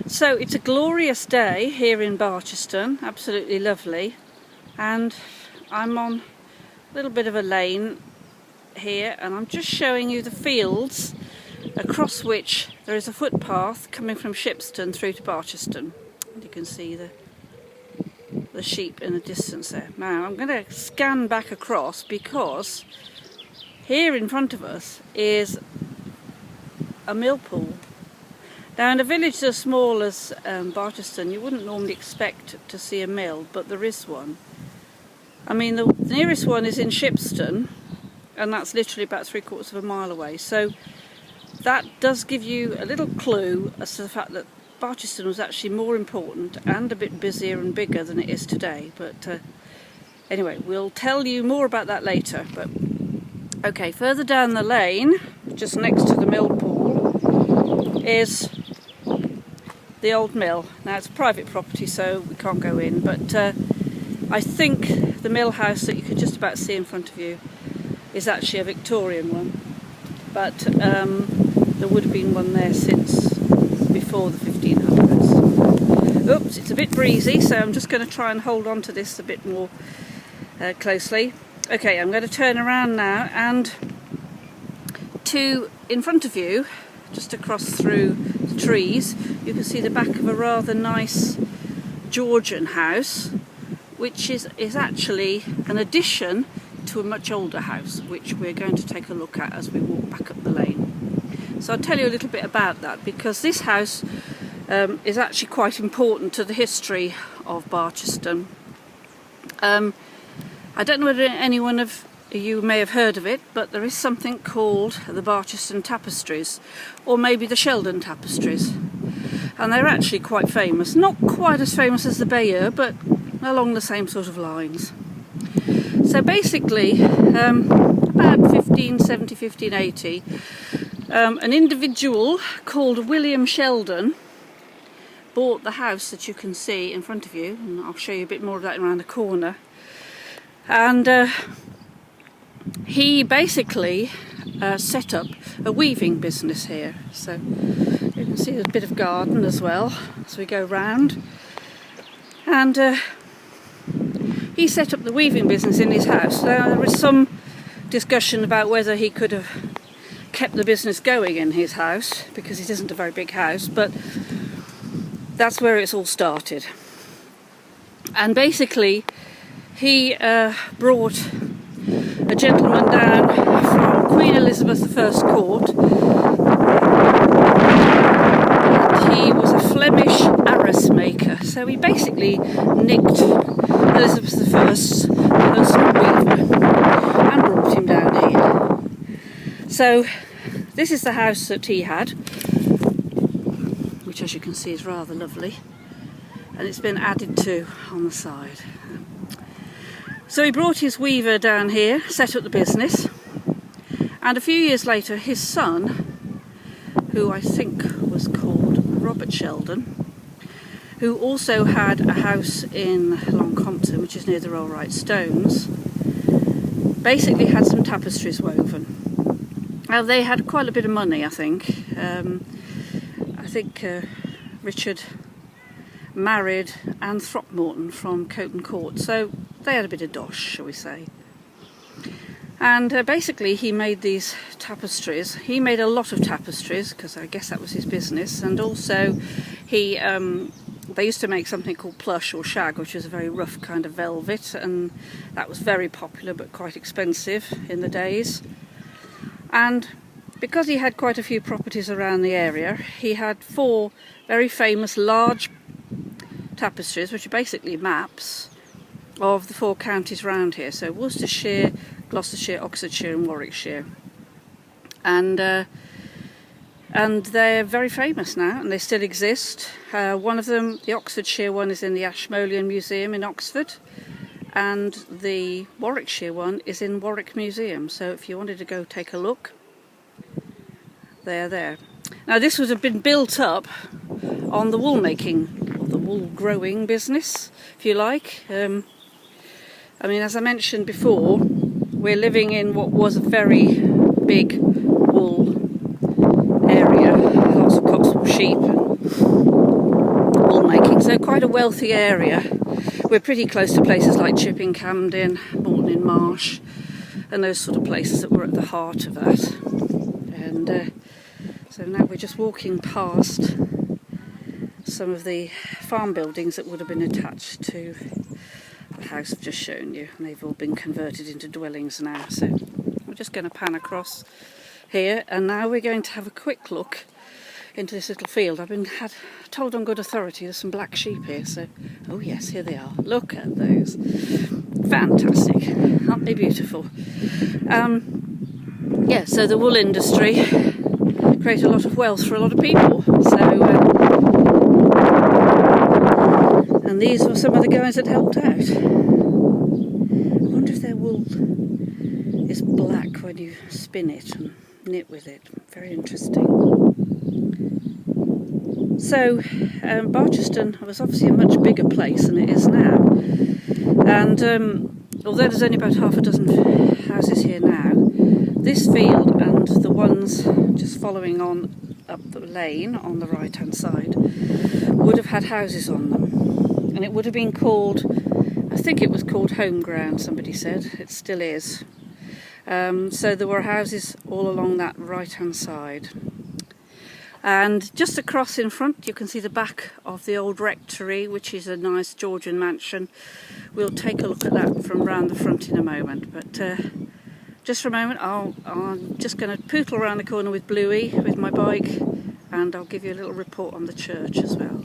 So it's a glorious day here in Barcheston, absolutely lovely, and I'm on a little bit of a lane here and I'm just showing you the fields across which there is a footpath coming from Shipston through to Barcheston. And you can see the sheep in the distance there. Now I'm going to scan back across because here in front of us is a mill pool. Now in a village as small as Barcheston, you wouldn't normally expect to see a mill, but there is one. I mean, the nearest one is in Shipston, and that's literally about 3/4 of a mile away. So that does give you a little clue as to the fact that Barcheston was actually more important and a bit busier and bigger than it is today. But anyway, we'll tell you more about that later. But okay, further down the lane, just next to the mill pool, is the old mill. Now it's private property, so we can't go in, but I think the mill house that you can just about see in front of you is actually a Victorian one, but there would have been one there since before the 1500s. Oops, it's a bit breezy, so I'm just going to try and hold on to this a bit more closely. Okay, I'm going to turn around now, and in front of you, just across through the trees, you can see the back of a rather nice Georgian house, which is actually an addition to a much older house, which we're going to take a look at as we walk back up the lane. So I'll tell you a little bit about that, because this house is actually quite important to the history of Barcheston. I don't know whether anyone of you may have heard of it, but there is something called the Barcheston tapestries, or maybe the Sheldon tapestries, and they're actually quite famous. Not quite as famous as the Bayeux, but along the same sort of lines. So basically, about 1570, 1580, an individual called William Sheldon bought the house that you can see in front of you, and I'll show you a bit more of that around the corner. And he basically set up a weaving business here. So you can see there's a bit of garden as well as we go round. And he set up the weaving business in his house. Now there was some discussion about whether he could have kept the business going in his house, because it isn't a very big house, but that's where it's all started. And basically he brought a gentleman down from Queen Elizabeth I's court. He was a Flemish arras maker, so he basically nicked Elizabeth I's personal weaver and brought him down here. So this is the house that he had, which as you can see is rather lovely, and it's been added to on the side. So he brought his weaver down here, set up the business, and a few years later his son, who I think was called Robert Sheldon, who also had a house in Long Compton, which is near the Rollright Stones, basically had some tapestries woven. Now they had quite a bit of money, I think. Richard married Anne Throckmorton from Coton Court, so they had a bit of dosh, shall we say. And basically he made these tapestries. He made a lot of tapestries, because I guess that was his business, and also they used to make something called plush or shag, which is a very rough kind of velvet, and that was very popular but quite expensive in the days. And because he had quite a few properties around the area, he had 4 very famous large tapestries, which are basically maps of the 4 counties around here, so Worcestershire, Gloucestershire, Oxfordshire and Warwickshire. And they're very famous now, and they still exist. One of them, the Oxfordshire one, is in the Ashmolean Museum in Oxford, and the Warwickshire one is in Warwick Museum, so if you wanted to go take a look, they're there. Now this would have been built up on the wool making, or the wool growing business, if you like. I mean, as I mentioned before, we're living in what was a very big wool area, lots of Cotswold sheep, wool making, so quite a wealthy area. We're pretty close to places like Chipping Campden, Morton in Marsh, and those sort of places that were at the heart of that. And so now we're just walking past some of the farm buildings that would have been attached to the house I've just shown you, and they've all been converted into dwellings now. So we're just going to pan across here, and now we're going to have a quick look into this little field. I've been told on good authority there's some black sheep here, so oh yes, here they are. Look at those, fantastic, aren't they beautiful? Yeah, so the wool industry creates a lot of wealth for a lot of people. So and these were some of the guys that helped out. I wonder if their wool is black when you spin it and knit with it. Very interesting. So Barcheston was obviously a much bigger place than it is now, and although there's only about half a dozen houses here now, this field and the ones just following on up the lane on the right hand side would have had houses on them, and it would have been called, I think it was called home ground, somebody said. It still is. So there were houses all along that right hand side. And just across in front you can see the back of the old rectory, which is a nice Georgian mansion. We'll take a look at that from round the front in a moment, but just for a moment I'm just going to pootle around the corner with Bluey with my bike, and I'll give you a little report on the church as well.